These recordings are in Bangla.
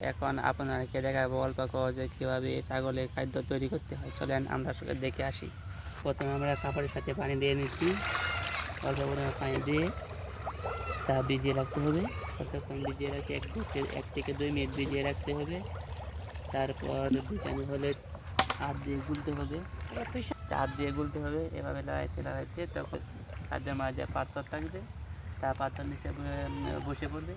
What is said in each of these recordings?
এখন আপনাদেরকে দেখাবো অল্প সহজে কীভাবে ছাগলের খাদ্য তৈরি করতে হয়। চলেন আমরা দেখে আসি। প্রথমে আমরা কাপড়ের সাথে পানি দিয়ে নিচ্ছি। অল্প পরিমাণে পানি দিয়ে তা ভিজিয়ে রাখতে হবে। কতক্ষণ ভিজিয়ে রাখতে 1 থেকে 2 মিনিট ভিজিয়ে রাখতে হবে। তারপর ভিজানো হলে হাত দিয়ে গুলতে হবে। এভাবে লাগাইতে তখন খাদ্যের মাঝে পাত্র থাকবে, তা পাত্র নিচে বসে পড়বে।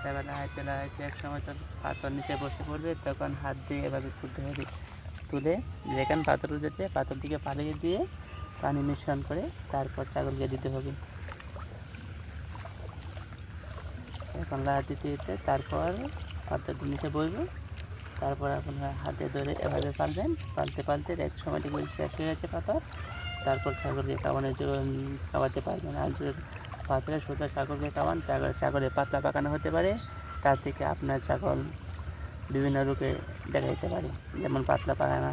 এবার লাগাইতে এক সময় তো পাত্র নিচে বসে পড়বে, তখন হাত দিয়ে এভাবে তুলতে হবে। তুলে যেখানে পাত্র উঠেছে পাত্র দিকে পালিয়ে দিয়ে পানি মিশ্রণ করে তারপর ছাগলকে দিতে হবে। এখন লাগাতে দিতে তারপর পাত্রটি নিচে বসবে। তারপর আপনারা হাতে ধরে এভাবে পালতে এক সময় দেখবেন শেষ হয়ে গেছে পাথর। তারপর ছাগলকে খাওয়াতে পারবেন। আর যদি পাথরের সোজা ছাগলকে খাওয়ান তাহলে ছাগলের পাতলা পাকানো হতে পারে। তার থেকে আপনার ছাগল বিভিন্ন রূপে দেখা দিতে পারে, যেমন পাতলা পাকানা।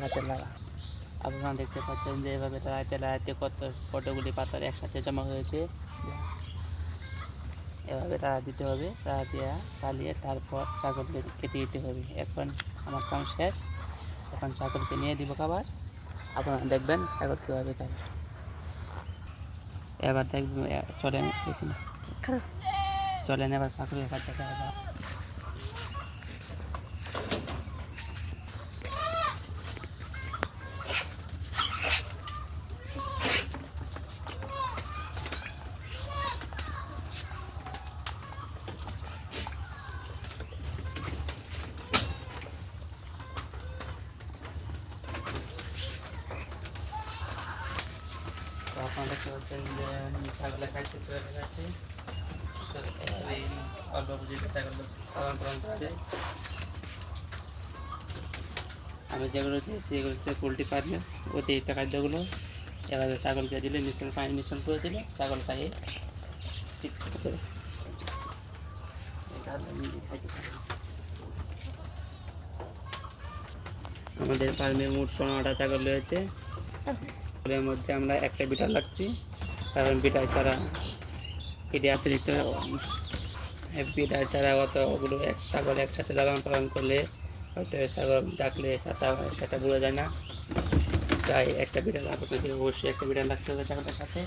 হাতে লাগা আপনারা দেখতে পাচ্ছেন যে এভাবে লাগাইতে কতগুলি পাথর একসাথে জমা হয়েছে। এভাবে তাড়া দিতে হবে, তাড়া দেওয়া চালিয়ে তারপর ছাগলকে কেটে দিতে হবে। এখন আমার কাম শেষ। এখন ছাগলকে নিয়ে দিব খাবার। আপনারা দেখবেন ছাগল কীভাবে খায়। এবার দেখবেন চলেন এবার ছাগলের খাদ্য খাওয়া যাক। আপনারা দেখতে পাচ্ছেন যে ছাগলের খাদ্য তৈরি গেছে। এভাবেই অল্প পুঁজিতে ছাগল পালন করা যায়। আমি যেগুলো দিয়েছি এগুলোতে পোলট্রি পারলে অতিরিক্ত খাদ্যগুলো এভাবে ছাগলকে দিলে পানি মিশ্রণ করে দিলে ছাগল খাইয়ে ঠিক করতে হবে। আমাদের ফার্মে মোট 15টা ছাগল রয়েছে। এর মধ্যে আমরা একটা বিটার লাগছি, কারণ বিটার ছাড়া অতগুলো ছাগল একসাথে লালন পালন করলে হয়তো ছাগল ডাকলে সেটা বোঝা যায় না। তাই একটা বিড়াল আপনাদের অবশ্যই একটা বিড়াল রাখতে হবে ছাগলের সাথে।